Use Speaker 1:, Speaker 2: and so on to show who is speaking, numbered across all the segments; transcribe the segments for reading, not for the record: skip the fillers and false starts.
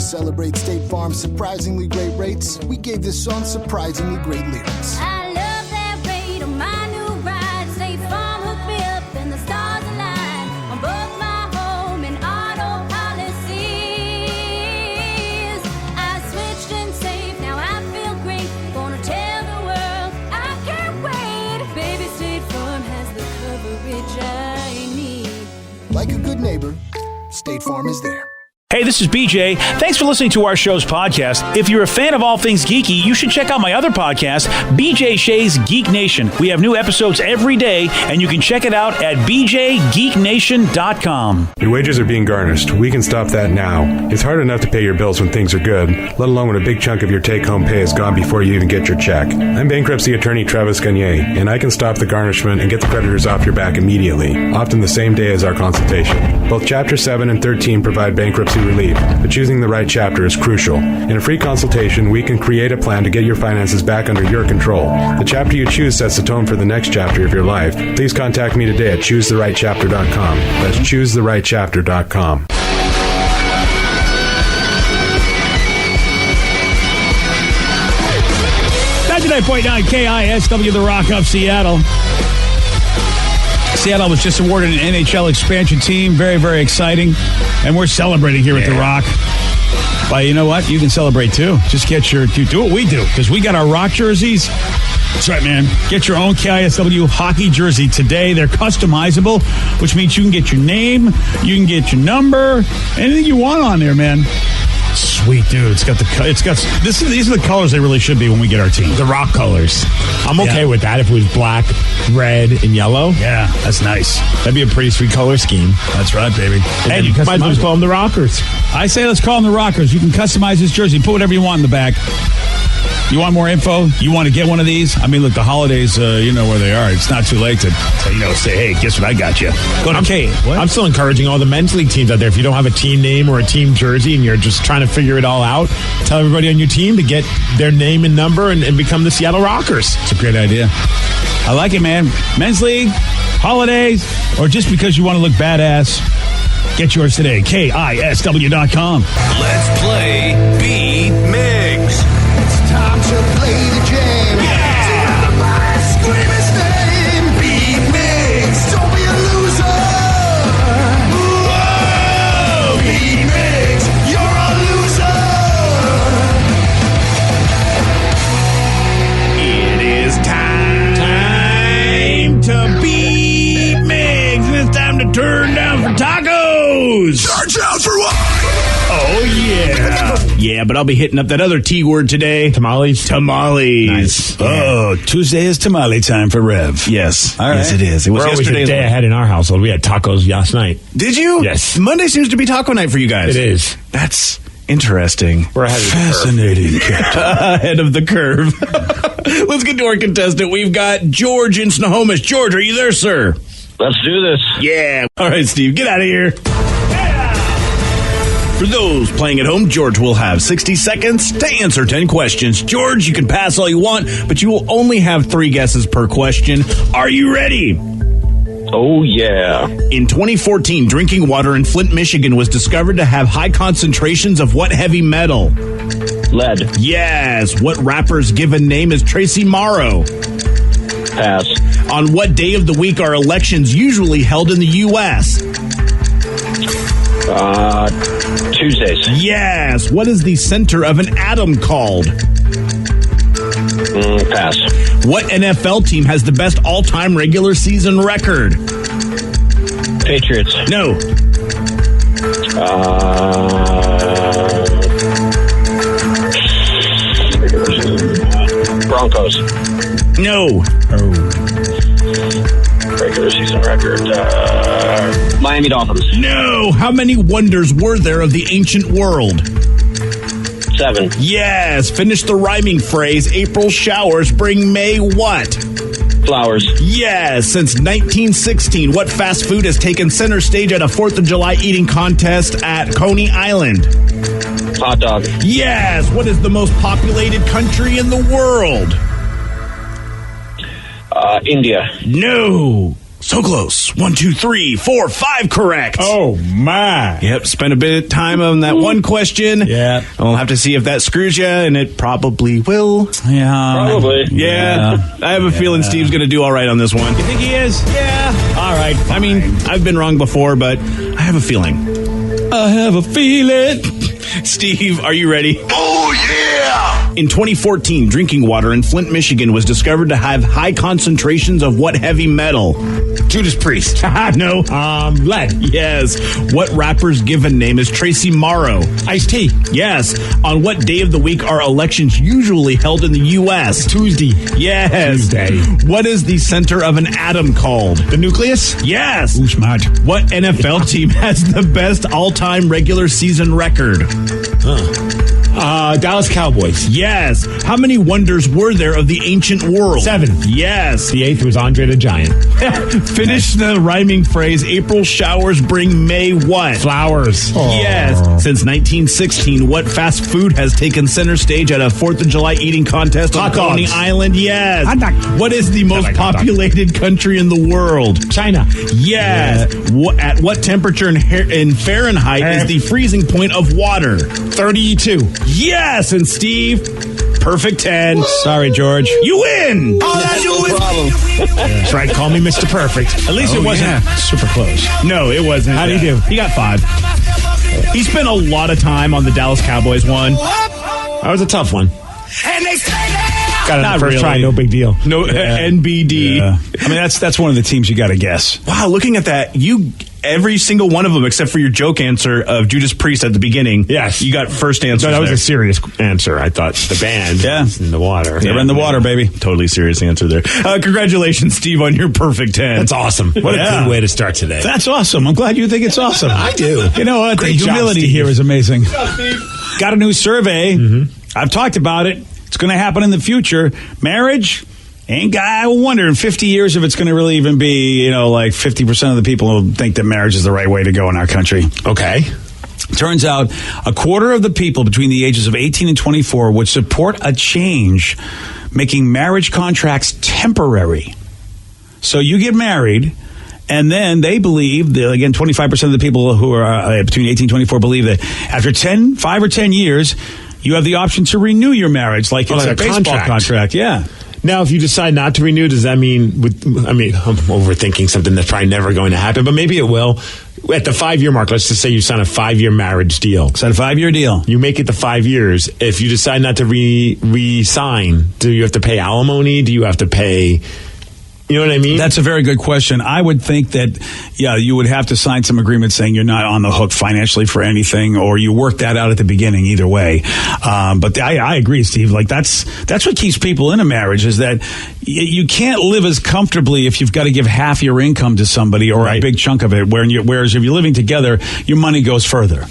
Speaker 1: celebrate State Farm's surprisingly great rates, we gave this song surprisingly great lyrics.
Speaker 2: I love that rate on my new ride. State Farm hooked me up and the stars align on both my home and auto policies. I switched and saved, now I feel great. Gonna tell the world I can't wait. Baby, State Farm has the coverage I need.
Speaker 1: Like a good neighbor, State Farm is there.
Speaker 3: Hey, this is BJ. Thanks for listening to our show's podcast. If you're a fan of all things geeky, you should check out my other podcast, BJ Shea's Geek Nation. We have new episodes every day, and you can check it out at bjgeeknation.com.
Speaker 4: Your wages are being garnished. We can stop that now. It's hard enough to pay your bills when things are good, let alone when a big chunk of your take-home pay is gone before you even get your check. I'm bankruptcy attorney Travis Gagne, and I can stop the garnishment and get the creditors off your back immediately, often the same day as our consultation. Both Chapter 7 and 13 provide bankruptcy relief, but choosing the right chapter is crucial. In a free consultation, we can create a plan to get your finances back under your control. The chapter you choose sets the tone for the next chapter of your life. Please contact me today at choosetherightchapter.com. That's choosetherightchapter.com.
Speaker 3: 99.9 KISW, The Rock of Seattle. Seattle was just awarded an NHL expansion team. Very, very exciting. And we're celebrating here at The Rock. But you know what? You can celebrate too. Just get do what we do, because we got our Rock jerseys. That's right, man. Get your own KISW hockey jersey today. They're customizable, which means you can get your name, you can get your number, anything you want on there, man. Sweet, dude. These are the colors they really should be when we get our team.
Speaker 5: The Rock colors. I'm okay with that if it was black, red, and yellow.
Speaker 3: Yeah, that's nice.
Speaker 5: That'd be a pretty sweet color scheme.
Speaker 3: That's right, baby.
Speaker 5: And you might as well call them the Rockers.
Speaker 3: I say let's call them the Rockers. You can customize this jersey. Put whatever you want in the back. You want more info? You want to get one of these? I mean, look, the holidays, you know where they are. It's not too late to say, hey, guess what I got you?
Speaker 5: I'm still encouraging all the men's league teams out there. If you don't have a team name or a team jersey and you're just trying to figure it all out, tell everybody on your team to get their name and number and become the Seattle Rockers.
Speaker 3: It's a great idea. I like it, man. Men's league, holidays, or just because you want to look badass, get yours today. KISW.com.
Speaker 6: Let's play Beat Migs.
Speaker 1: Time to play the jam.
Speaker 6: Yeah!
Speaker 1: Scream his name. Beat Migs. Don't be a loser.
Speaker 6: Whoa!
Speaker 1: Beat Migs. You're a loser.
Speaker 3: It is time to beat Migs. And it's time to turn down for tacos.
Speaker 6: Charge out for what?
Speaker 3: Oh, yeah. Yeah, but I'll be hitting up that other T word today.
Speaker 5: Tamales.
Speaker 3: Nice. Oh, Tuesday is tamale time for Rev. Yes.
Speaker 7: All right.
Speaker 3: Yes, it is. It was
Speaker 5: We're always a
Speaker 3: yesterday's
Speaker 5: day ahead in our household. We had tacos last night.
Speaker 7: Did you?
Speaker 5: Yes.
Speaker 7: Monday seems to be taco night for you guys.
Speaker 5: It is.
Speaker 7: That's interesting.
Speaker 5: We're ahead of
Speaker 3: fascinating.
Speaker 7: Ahead of the curve. Let's get to our contestant. We've got George in Snohomish. George, are you there, sir?
Speaker 8: Let's do this.
Speaker 7: Yeah. All right, Steve, get out of here. For those playing at home, George will have 60 seconds to answer 10 questions. George, you can pass all you want, but you will only have 3 guesses per question. Are you ready?
Speaker 8: Oh, yeah.
Speaker 7: In 2014, drinking water in Flint, Michigan was discovered to have high concentrations of what heavy metal?
Speaker 8: Lead.
Speaker 7: Yes. What rapper's given name is Tracy Morrow?
Speaker 8: Pass.
Speaker 7: On what day of the week are elections usually held in the U.S.?
Speaker 8: Tuesdays.
Speaker 7: Yes. What is the center of an atom called?
Speaker 8: Pass.
Speaker 7: What NFL team has the best all-time regular season record?
Speaker 8: Patriots.
Speaker 7: No.
Speaker 8: Broncos.
Speaker 7: No.
Speaker 8: Regular season record. Miami Dolphins.
Speaker 7: No. How many wonders were there of the ancient world?
Speaker 8: 7.
Speaker 7: Yes. Finish the rhyming phrase. April showers bring May what?
Speaker 8: Flowers.
Speaker 7: Yes. Since 1916, what fast food has taken center stage at a 4th of July eating contest at Coney Island?
Speaker 8: Hot dog.
Speaker 7: Yes. What is the most populated country in the world?
Speaker 8: India.
Speaker 7: No. So close. 1, 2, 3, 4, 5 correct.
Speaker 5: Oh, my.
Speaker 7: Yep, spent a bit of time on that one question.
Speaker 3: Yeah.
Speaker 7: I'll have to see if that screws you, and it probably will.
Speaker 3: Yeah.
Speaker 8: Probably.
Speaker 7: Yeah. I have a feeling Steve's going to do all right on this one.
Speaker 3: You think he is?
Speaker 7: Yeah.
Speaker 3: All right.
Speaker 7: I mean, I've been wrong before, but I have a feeling.
Speaker 3: I have a feeling.
Speaker 7: Steve, are you ready?
Speaker 6: Oh, yeah!
Speaker 7: In 2014, drinking water in Flint, Michigan was discovered to have high concentrations of what heavy metal?
Speaker 5: Judas Priest.
Speaker 7: No.
Speaker 5: Lead.
Speaker 7: Yes. What rapper's given name is Tracy Morrow?
Speaker 5: Ice-T.
Speaker 7: Yes. On what day of the week are elections usually held in the U.S.?
Speaker 5: Tuesday.
Speaker 7: Yes.
Speaker 5: Tuesday.
Speaker 7: What is the center of an atom called?
Speaker 5: The nucleus?
Speaker 7: Yes.
Speaker 3: Ooh, smart.
Speaker 7: What NFL team has the best all-time regular season record?
Speaker 5: Dallas Cowboys.
Speaker 7: Yes. How many wonders were there of the ancient world?
Speaker 5: 7.
Speaker 7: Yes.
Speaker 5: The 8th was Andre the Giant.
Speaker 7: Finish the rhyming phrase, April showers bring May what?
Speaker 5: Flowers.
Speaker 7: Yes. Since 1916, what fast food has taken center stage at a 4th of July eating contest on
Speaker 5: Hot dogs.
Speaker 7: Coney Island? Yes.
Speaker 3: Hot dog.
Speaker 7: What is the most
Speaker 5: like hot dog.
Speaker 7: populated country in the world?
Speaker 5: China.
Speaker 7: Yes. At what temperature in Fahrenheit is the freezing point of water?
Speaker 5: 32.
Speaker 7: Yes. And Steve, perfect 10.
Speaker 3: Sorry, George.
Speaker 7: You win.
Speaker 8: No problem.
Speaker 5: That's right. Call me Mr. Perfect.
Speaker 7: At least it wasn't
Speaker 3: super close.
Speaker 7: No, it wasn't.
Speaker 5: How'd he do?
Speaker 7: He got 5. He spent a lot of time on the Dallas Cowboys one.
Speaker 5: That was a tough one.
Speaker 6: And they say
Speaker 5: Got it
Speaker 7: Not
Speaker 5: on the first try.
Speaker 7: really.
Speaker 5: No big deal.
Speaker 7: No, NBD.
Speaker 3: Yeah. I mean, that's one of the teams you got to guess.
Speaker 7: Wow, looking at that, every single one of them, except for your joke answer of Judas Priest at the beginning.
Speaker 5: Yes.
Speaker 7: You got first answer.
Speaker 5: No, that was a serious answer. I thought the band was in the water.
Speaker 3: They're in the water, baby.
Speaker 7: Totally serious answer there. Congratulations, Steve, on your perfect 10.
Speaker 5: That's awesome. What a good way to start today.
Speaker 3: That's awesome. I'm glad you think it's awesome.
Speaker 5: I do.
Speaker 3: You know what?
Speaker 5: Great
Speaker 3: The
Speaker 5: job,
Speaker 3: humility
Speaker 5: Steve.
Speaker 3: here is amazing. Got a new survey. I've talked about it. It's going to happen in the future. Marriage. I wonder in 50 years if it's going to really even be, like 50% of the people who think that marriage is the right way to go in our country.
Speaker 5: Okay.
Speaker 3: Turns out a quarter of the people between the ages of 18 and 24 would support a change making marriage contracts temporary. So you get married, and then they believe, that, again, 25% of the people who are between 18 and 24 believe that after 5 or 10 years, you have the option to renew your marriage like it's
Speaker 5: like
Speaker 3: a
Speaker 5: a
Speaker 3: baseball contract. Yeah.
Speaker 5: Now, if you decide not to renew, does that mean, I'm overthinking something that's probably never going to happen, but maybe it will. At the 5-year mark, let's just say you sign a 5-year marriage deal.
Speaker 3: It's a 5-year deal.
Speaker 5: You make it to 5 years. If you decide not to re-sign, do you have to pay alimony? Do you have to pay... You know what I mean?
Speaker 3: That's a very good question. I would think that, you would have to sign some agreement saying you're not on the hook financially for anything, or you work that out at the beginning. Either way, but I agree, Steve. Like that's what keeps people in a marriage is that you can't live as comfortably if you've got to give half your income to somebody or a big chunk of it. Whereas if you're living together, your money goes further.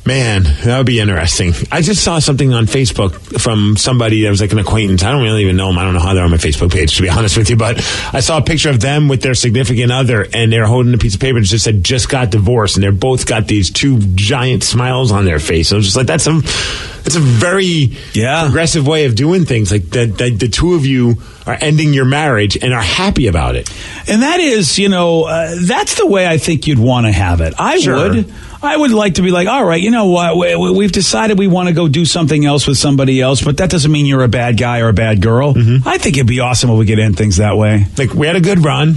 Speaker 5: Man, that would be interesting. I just saw something on Facebook from somebody that was like an acquaintance. I don't really even know them. I don't know how they're on my Facebook page, to be honest with you. But I saw a picture of them with their significant other, and they're holding a piece of paper that just said, just got divorced. And they're both got these 2 giant smiles on their face. I was just like, that's a very progressive way of doing things. Like that the 2 of you are ending your marriage and are happy about it.
Speaker 3: And that is, that's the way I think you'd want to have it. I would like to be like, all right, you know what? We've decided we want to go do something else with somebody else, but that doesn't mean you're a bad guy or a bad girl. I think it'd be awesome if we could end things that way.
Speaker 5: Like, we had a good run,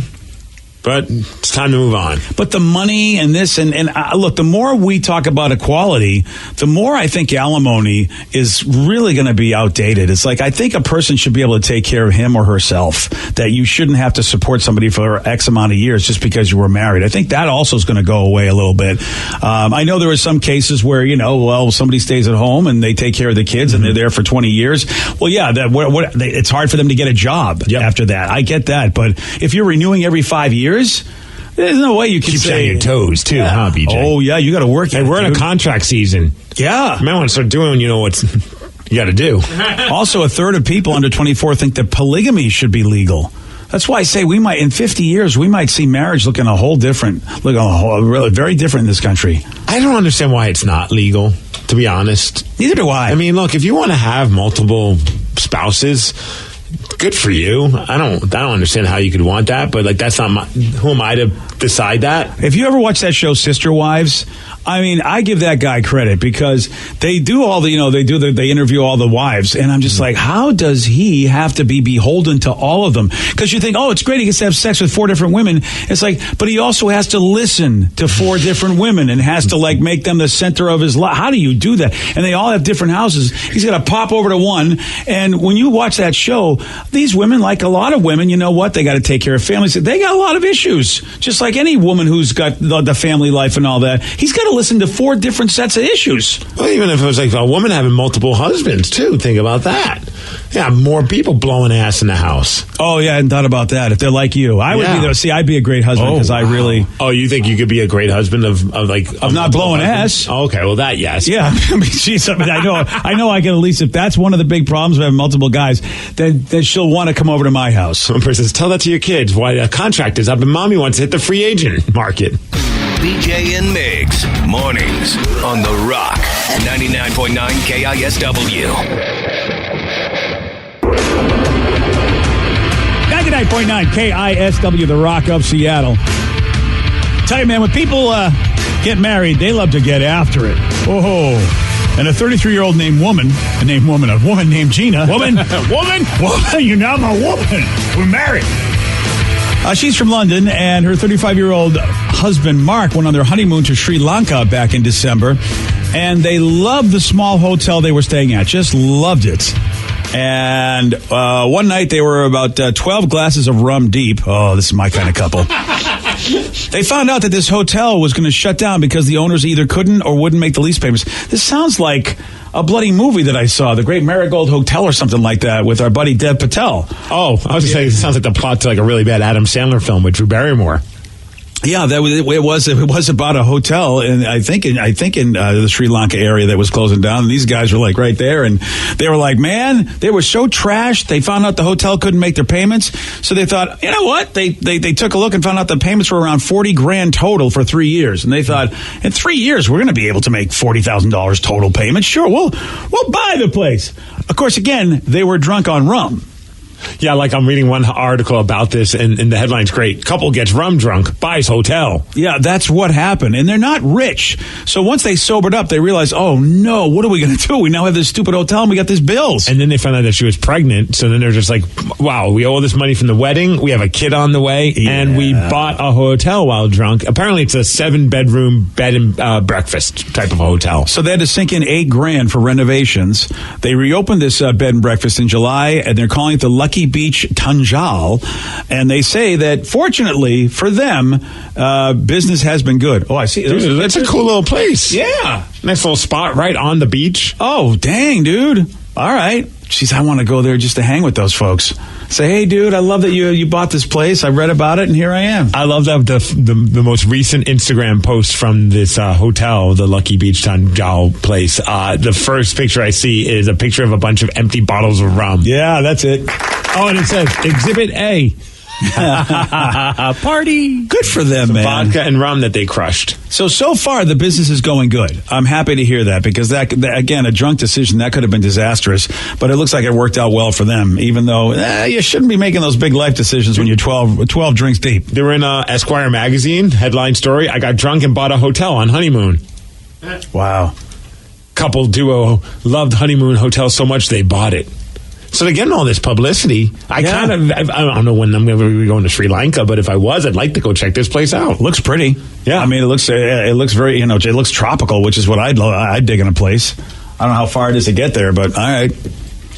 Speaker 5: but it's time to move on.
Speaker 3: But the money and this, and look, the more we talk about equality, the more I think alimony is really going to be outdated. It's like, I think a person should be able to take care of him or herself, that you shouldn't have to support somebody for X amount of years just because you were married. I think that also is going to go away a little bit. I know there are some cases where, somebody stays at home and they take care of the kids and they're there for 20 years. Well, yeah, it's hard for them to get a job after that. I get that. But if you're renewing every 5 years, there's no way you can
Speaker 5: Keeps
Speaker 3: say...
Speaker 5: on your toes, too, huh, BJ?
Speaker 3: Oh, yeah, you got to work.
Speaker 5: Hey, we're in a contract season.
Speaker 3: Yeah.
Speaker 5: You might want to start doing, what you got to do.
Speaker 3: Also, a third of people under 24 think that polygamy should be legal. That's why I say in 50 years, we might see marriage looking really very different in this country.
Speaker 5: I don't understand why it's not legal, to be honest.
Speaker 3: Neither do I.
Speaker 5: I mean, look, if you want to have multiple spouses... Good for you. I don't understand how you could want that, but like that's not who am I to decide that?
Speaker 3: If you ever watch that show, Sister Wives, I mean, I give that guy credit because they do all the, they interview all the wives, and I'm just like, how does he have to be beholden to all of them? Because you think, oh, it's great, he gets to have sex with 4 different women. It's like, but he also has to listen to 4 different women and has to like make them the center of his life. How do you do that? And they all have different houses. He's got to pop over to one, and when you watch that show, these women, like a lot of women, you know what? They got to take care of families. They got a lot of issues, just like any woman who's got the family life and all that. He's got to listen to 4 different sets of issues.
Speaker 5: Well, even if it was like a woman having multiple husbands, too. Think about that. Yeah, more people blowing ass in the house.
Speaker 3: Oh, yeah, I hadn't thought about that. If they're like you, I would be there. See, I'd be a great husband because I really...
Speaker 5: Oh, you think you could be a great husband of
Speaker 3: not blowing ass?
Speaker 5: Oh, okay, well, that, yes.
Speaker 3: Yeah, I mean, geez, I know I can at least, if that's one of the big problems of having multiple guys, then she'll want to come over to my house.
Speaker 5: One person says, tell that to your kids. Why a contract is up and mommy wants to hit the free agent market.
Speaker 6: BJ and Migs, mornings on The Rock, 99.9 KISW.
Speaker 3: 99.9 KISW, The Rock of Seattle. Tell you, man, when people get married, they love to get after it. Oh, and a 33-year-old a woman named Gina. Woman, you're now my woman. We're married. She's from London, and her 35-year-old husband, Mark, went on their honeymoon to Sri Lanka back in December, and they loved the small hotel they were staying at. Just loved it. And one night, they were about 12 glasses of rum deep. Oh, this is my kind of couple. They found out that this hotel was going to shut down because the owners either couldn't or wouldn't make the lease payments. This sounds like a bloody movie that I saw, The Great Marigold Hotel or something like that, with our buddy Dev Patel.
Speaker 5: Oh, I was just saying, it sounds like the plot to like a really bad Adam Sandler film with Drew Barrymore.
Speaker 3: Yeah, it was about a hotel, and I think in the Sri Lanka area that was closing down. And these guys were like right there, and they were like, man, they were so trashed. They found out the hotel couldn't make their payments, so they thought, you know what? They took a look and found out the payments were around $40,000 total for 3 years, and they thought, in 3 years we're going to be able to make $40,000 total payments. Sure, we'll buy the place. Of course, again, they were drunk on rum.
Speaker 5: Yeah, like I'm reading one article about this, and the headline's great. Couple gets rum drunk, buys hotel.
Speaker 3: Yeah, that's what happened. And they're not rich. So once they sobered up, they realized, oh, no, what are we going to do? We now have this stupid hotel, and we got these bills.
Speaker 5: And then they found out that she was pregnant. So then they're just like, wow, we owe all this money from the wedding. We have a kid on the way. Yeah. And we bought a hotel while drunk. Apparently, it's a 7-bedroom bed and breakfast type of hotel.
Speaker 3: So they had to sink in $8,000 for renovations. They reopened this bed and breakfast in July, and they're calling it the Lucky Beach Tanjal, and they say that fortunately for them, business has been good. Oh, I see.
Speaker 5: Dude, that's a cool little place.
Speaker 3: Yeah.
Speaker 5: Nice little spot right on the beach.
Speaker 3: Oh, dang, dude. All right. Jeez, I want to go there just to hang with those folks. Say, hey, dude, I love that you bought this place. I read about it, and here I am.
Speaker 5: I love that the most recent Instagram post from this hotel, the Lucky Beach Tanjal place. The first picture I see is a picture of a bunch of empty bottles of rum.
Speaker 3: Yeah, that's it.
Speaker 5: Oh, and it says Exhibit A.
Speaker 3: Party. Good for them, man.
Speaker 5: Vodka and rum that they crushed.
Speaker 3: So far, the business is going good. I'm happy to hear that because that again, a drunk decision, that could have been disastrous. But it looks like it worked out well for them, even though you shouldn't be making those big life decisions when you're 12 drinks deep.
Speaker 5: They were in Esquire magazine, headline story, I got drunk and bought a hotel on honeymoon.
Speaker 3: Wow.
Speaker 5: Couple duo loved honeymoon hotel so much they bought it. So they're getting all this publicity. I don't know when I'm going to be going to Sri Lanka, but if I was, I'd like to go check this place out.
Speaker 3: Looks pretty. Yeah. I mean, it looks very, it looks tropical, which is what I'd dig in a place. I don't know how far it is to get there, but all right.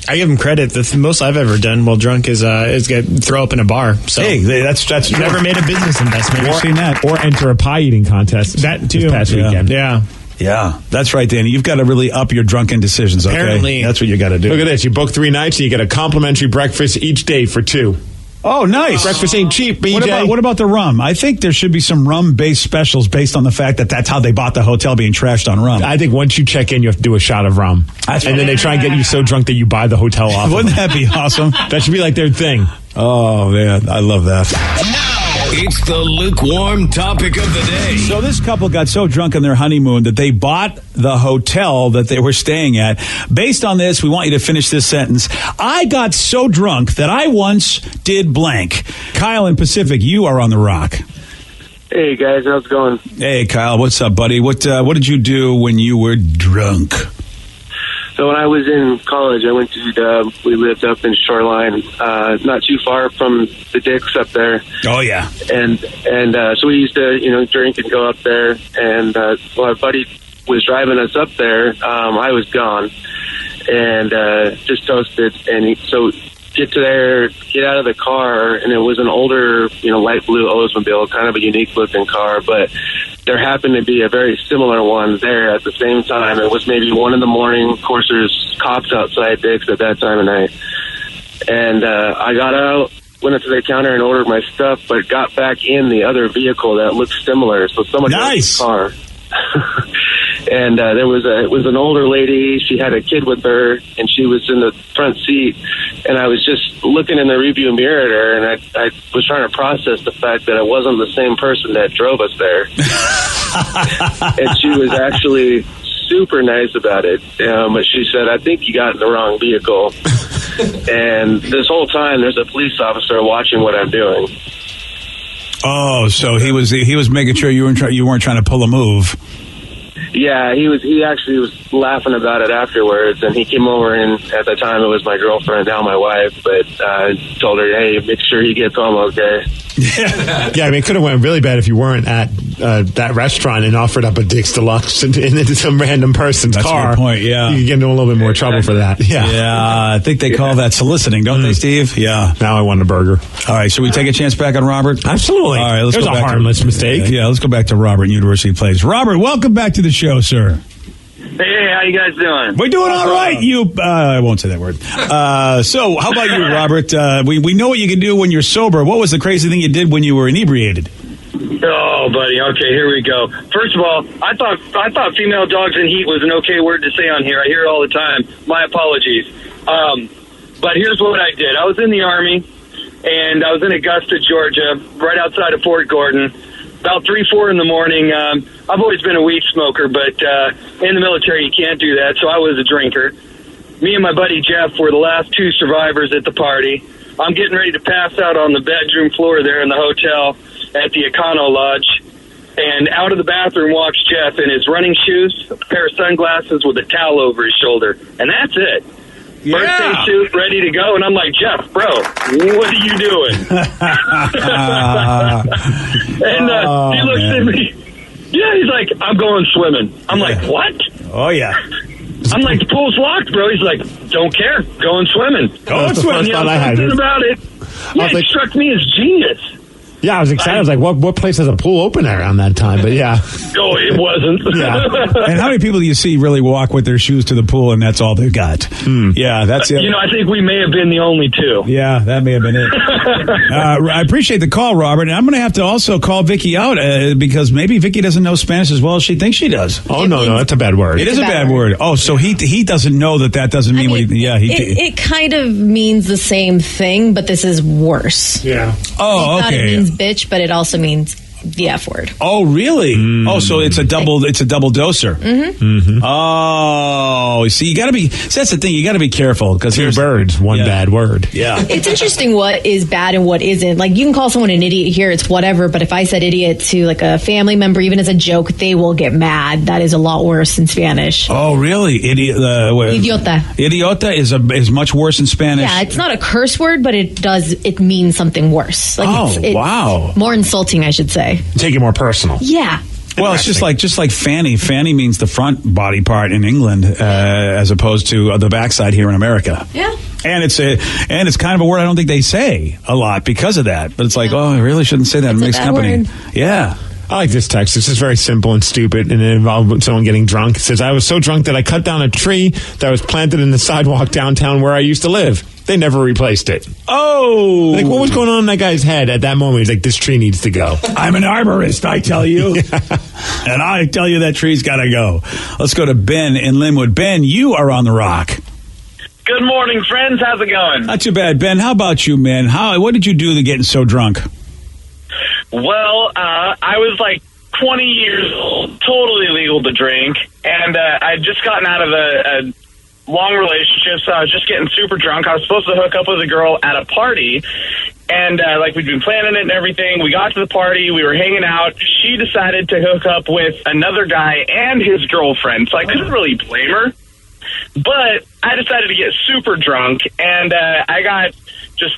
Speaker 9: I give him credit. The most I've ever done while drunk is throw up in a bar. So
Speaker 3: hey, that's
Speaker 9: never made a business investment.
Speaker 3: I've seen that.
Speaker 5: Or enter a pie eating contest.
Speaker 9: That too.
Speaker 5: This past weekend.
Speaker 9: Yeah.
Speaker 3: Yeah, that's right, Danny. You've got to really up your drunken decisions, okay?
Speaker 9: Apparently.
Speaker 3: That's what you got to do.
Speaker 5: Look at this. You book 3 nights and you get a complimentary breakfast each day for 2.
Speaker 3: Oh, nice.
Speaker 5: Breakfast ain't cheap, BJ.
Speaker 3: What about the rum? I think there should be some rum-based specials based on the fact that that's how they bought the hotel, being trashed on rum.
Speaker 5: I think once you check in, you have to do a shot of rum. And then they try and get you so drunk that you buy the hotel off.
Speaker 3: Wouldn't that be awesome?
Speaker 5: That should be like their thing.
Speaker 3: Oh, man. I love that.
Speaker 6: Now, It's the lukewarm topic of the day.
Speaker 3: So this couple got so drunk on their honeymoon that they bought the hotel that they were staying at. Based on this, we want you to finish this sentence. I got so drunk that I once did blank. Kyle in Pacific, you are on the Rock.
Speaker 10: Hey guys, how's it going?
Speaker 3: Hey Kyle, what's up, buddy? What did you do when you were drunk?
Speaker 10: So when I was in college, I went to UW. We lived up in Shoreline, not too far from the Dicks up there.
Speaker 3: Oh yeah,
Speaker 10: and so we used to drink and go up there. And while our buddy was driving us up there, I was gone and just toasted. And so get to there, get out of the car, and it was an older, light blue Oldsmobile, kind of a unique looking car, but there happened to be a very similar one there at the same time. It was maybe 1 a.m. Of course, there's cops outside Dick's at that time of night. And I got out, went up to the counter and ordered my stuff, but got back in the other vehicle that looked similar. So someone got in the car. And it was an older lady. She had a kid with her, and she was in the front seat. And I was just looking in the rearview mirror at her, and I was trying to process the fact that it wasn't the same person that drove us there. And she was actually super nice about it. But she said, "I think you got in the wrong vehicle." And this whole time, there's a police officer watching what I'm doing.
Speaker 3: Oh, so he was making sure you weren't trying to pull a move.
Speaker 10: Yeah, he actually was laughing about it afterwards, and he came over, and at the time it was my girlfriend, now my wife, but told her, hey, make sure he gets home okay.
Speaker 5: Yeah, I mean, it could have went really bad if you weren't at that restaurant and offered up a Dick's Deluxe into some random person's car.
Speaker 3: That's a good point, yeah.
Speaker 5: You could get into a little bit more trouble for that. Yeah,
Speaker 3: I think they call that soliciting, don't they, Steve? Yeah.
Speaker 5: Now I want a burger.
Speaker 3: All right, should we take a chance back on Robert?
Speaker 5: Absolutely.
Speaker 3: All right, let's
Speaker 5: There's
Speaker 3: go
Speaker 5: a
Speaker 3: back
Speaker 5: harmless mistake.
Speaker 3: Yeah, let's go back to Robert in University Place. Robert, welcome back to the show, sir.
Speaker 10: Hey, how you guys doing?
Speaker 3: We're doing all right. I won't say that word. So, how about you, Robert? We know what you can do when you're sober. What was the crazy thing you did when you were inebriated?
Speaker 11: Oh, buddy. Okay, here we go. First of all, I thought female dogs in heat was an okay word to say on here. I hear it all the time. My apologies. But here's what I did. I was in the Army, and I was in Augusta, Georgia, right outside of Fort Gordon. About 3-4 in the morning. I've always been a weed smoker, but in the military you can't do that, so I was a drinker. Me and my buddy Jeff were the last 2 survivors at the party. I'm getting ready to pass out on the bedroom floor there in the hotel at the Econo Lodge, and out of the bathroom walks Jeff in his running shoes, a pair of sunglasses with a towel over his shoulder, and that's it. Birthday suit, ready to go, and I'm like, Jeff, bro, what are you doing? And he looks at me. Yeah, he's like, I'm going swimming. I'm like, what?
Speaker 3: Oh, yeah.
Speaker 11: I'm like, the pool's locked, bro. He's like, don't care. Going swimming.
Speaker 5: Going swimming.
Speaker 11: You know, something about it. Yeah, it struck me as genius.
Speaker 5: Yeah, I was excited. I was like, what place has a pool open around that time? But yeah.
Speaker 11: Oh, it wasn't.
Speaker 5: Yeah.
Speaker 3: And how many people do you see really walk with their shoes to the pool and that's all they've got? Yeah, that's it.
Speaker 11: I think we may have been the only 2.
Speaker 3: Yeah, that may have been it. I appreciate the call, Robert. And I'm going to have to also call Vicky out because maybe Vicky doesn't know Spanish as well as she thinks she does.
Speaker 5: Oh, no, that's a bad word.
Speaker 3: It is a bad word. Oh, so he doesn't know that doesn't mean what he... Yeah,
Speaker 12: it kind of means the same thing, but this is worse.
Speaker 5: Yeah.
Speaker 3: Oh, okay.
Speaker 12: It means bitch, but it also means the F word.
Speaker 3: Oh, really? Oh, so it's a double doser.
Speaker 12: Mm-hmm.
Speaker 3: Oh, see, you got to be. That's the thing. You got to be careful because
Speaker 5: 2 birds, one bad word.
Speaker 3: Yeah,
Speaker 12: it's interesting what is bad and what isn't. Like you can call someone an idiot here, it's whatever. But if I said idiot to like a family member, even as a joke, they will get mad. That is a lot worse in Spanish.
Speaker 3: Oh, really?
Speaker 12: Idiota.
Speaker 3: Idiota is much worse in Spanish.
Speaker 12: Yeah, it's not a curse word, but it means something worse. Like it's
Speaker 3: wow,
Speaker 12: more insulting, I should say.
Speaker 5: Take it more personal.
Speaker 12: Yeah.
Speaker 3: Well, it's just like fanny. Fanny means the front body part in England, as opposed to the backside here in America.
Speaker 12: Yeah.
Speaker 3: And it's kind of a word I don't think they say a lot because of that. But it's like, oh, I really shouldn't say that in mixed company.
Speaker 12: Word.
Speaker 3: Yeah.
Speaker 5: I like this text. This is very simple and stupid, and it involved someone getting drunk. It says, I was so drunk that I cut down a tree that was planted in the sidewalk downtown where I used to live. They never replaced it.
Speaker 3: Oh.
Speaker 5: Like, what was going on in that guy's head at that moment? He's like, this tree needs to go.
Speaker 3: I'm an arborist, I tell you. And I tell you that tree's got to go. Let's go to Ben in Linwood. Ben, you are on the Rock.
Speaker 11: Good morning, friends. How's it going?
Speaker 3: Not too bad, Ben. How about you, man? What did you do to getting so drunk?
Speaker 11: Well, I was like 20 years old, totally legal to drink, and I'd just gotten out of a long relationship, so I was just getting super drunk. I was supposed to hook up with a girl at a party, and we'd been planning it and everything. We got to the party, we were hanging out. She decided to hook up with another guy and his girlfriend, so I couldn't really blame her. But I decided to get super drunk, and I got just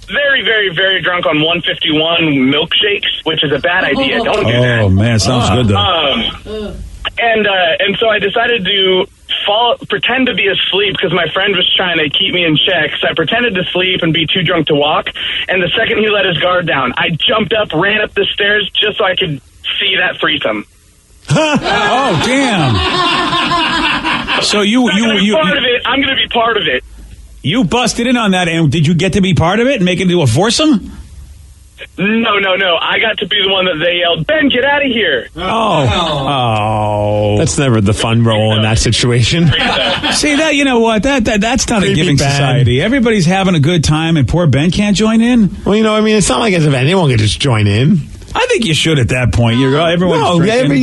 Speaker 11: very, very, very drunk on 151 milkshakes, which is a bad idea. Don't do that.
Speaker 3: Oh, man, sounds good, though.
Speaker 11: And so I decided to pretend to be asleep because my friend was trying to keep me in check. So I pretended to sleep and be too drunk to walk. And the second he let his guard down, I jumped up, ran up the stairs just so I could see that threesome.
Speaker 3: Oh, damn. So
Speaker 11: part of it. I'm going to be part of it.
Speaker 3: You busted in on that, and did you get to be part of it and make it into a foursome?
Speaker 11: No. I got to be the one that they yelled, Ben, get out of here.
Speaker 3: Oh.
Speaker 5: That's never the fun role in that situation.
Speaker 3: See, that, you know what? That's not a giving
Speaker 5: Ben.
Speaker 3: society. Everybody's having a good time, and poor Ben can't join in.
Speaker 5: Well, it's not like as if anyone could just join in.
Speaker 3: I think you should at that point.
Speaker 5: You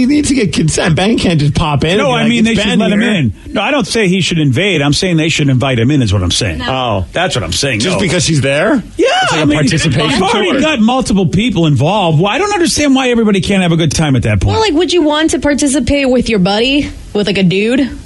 Speaker 5: need to get consent. Ben can't just pop in.
Speaker 3: No, I mean they should let him
Speaker 5: here.
Speaker 3: in. No, I don't say he should invade. I'm saying they should invite him in is what I'm saying.
Speaker 5: No. Oh.
Speaker 3: That's what I'm saying.
Speaker 5: Just because she's there?
Speaker 3: Yeah.
Speaker 5: It's like a participation
Speaker 3: You've already
Speaker 5: tour.
Speaker 3: got multiple people involved. Well, I don't understand why everybody can't have a good time at that point.
Speaker 12: Well, would you want to participate with your buddy, with a dude?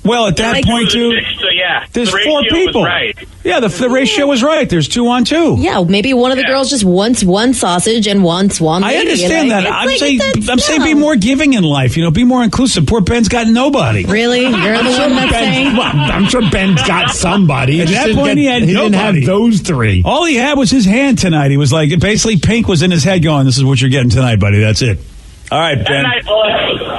Speaker 3: Well, at that point, too,
Speaker 11: so yeah,
Speaker 3: there's
Speaker 11: the
Speaker 3: 4
Speaker 11: ratio
Speaker 3: people.
Speaker 11: was right.
Speaker 3: Yeah, the ratio was right. There's 2 on 2.
Speaker 12: Yeah, maybe one of the girls just wants one sausage and wants one lady.
Speaker 3: I understand that. I'm saying be more giving in life. Be more inclusive. Poor Ben's got nobody.
Speaker 12: Really? You're the one that's saying?
Speaker 5: Well, I'm sure Ben's got somebody.
Speaker 3: At that point, he
Speaker 5: didn't have those 3.
Speaker 3: All he had was his hand tonight. He was like, basically, Pink was in his head going, this is what you're getting tonight, buddy. That's it. All right, Ben.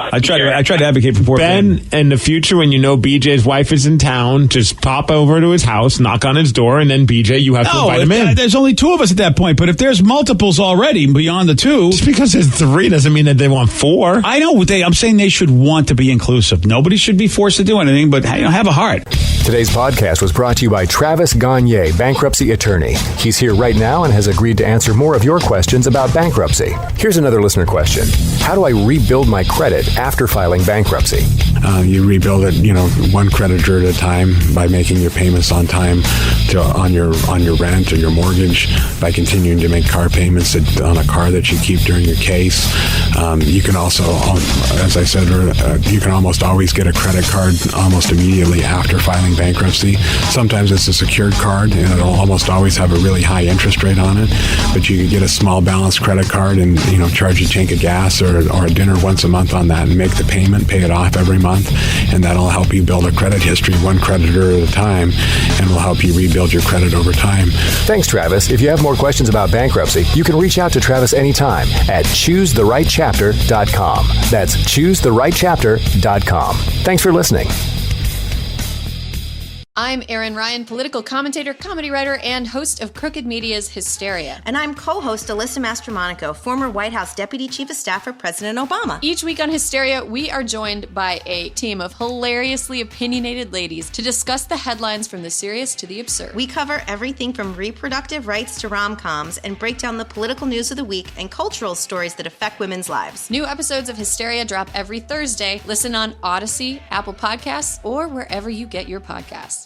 Speaker 3: I tried to advocate for poor Ben.
Speaker 5: In the future, when BJ's wife is in town, just pop over to his house, knock on his door, and then BJ, you have to invite him in.
Speaker 3: There's only 2 of us at that point, but if there's multiples already beyond the 2...
Speaker 5: Just because there's 3 doesn't mean that they want 4.
Speaker 3: I know. I'm saying they should want to be inclusive. Nobody should be forced to do anything, but have a heart.
Speaker 13: Today's podcast was brought to you by Travis Gagne, bankruptcy attorney. He's here right now and has agreed to answer more of your questions about bankruptcy. Here's another listener question. How do I rebuild my credit after filing bankruptcy?
Speaker 4: You rebuild it, one creditor at a time by making your payments on time on your rent or your mortgage, by continuing to make car payments on a car that you keep during your case. You can also, as I said earlier, you can almost always get a credit card almost immediately after filing bankruptcy. Sometimes it's a secured card, and it'll almost always have a really high interest rate on it. But you can get a small balance credit card and charge a tank of gas or a dinner once a month on that and make the payment, pay it off every month, and that'll help you build a credit history one creditor at a time, and will help you rebuild your credit over time.
Speaker 13: Thanks, Travis. If you have more questions about bankruptcy, you can reach out to Travis anytime at choosetherightchapter.com. That's choosetherightchapter.com. Thanks for listening.
Speaker 14: I'm Erin Ryan, political commentator, comedy writer, and host of Crooked Media's Hysteria.
Speaker 15: And I'm co-host Alyssa Mastromonaco, former White House Deputy Chief of Staff for President Obama.
Speaker 14: Each week on Hysteria, we are joined by a team of hilariously opinionated ladies to discuss the headlines from the serious to the absurd.
Speaker 15: We cover everything from reproductive rights to rom-coms and break down the political news of the week and cultural stories that affect women's lives.
Speaker 14: New episodes of Hysteria drop every Thursday. Listen on Odyssey, Apple Podcasts, or wherever you get your podcasts.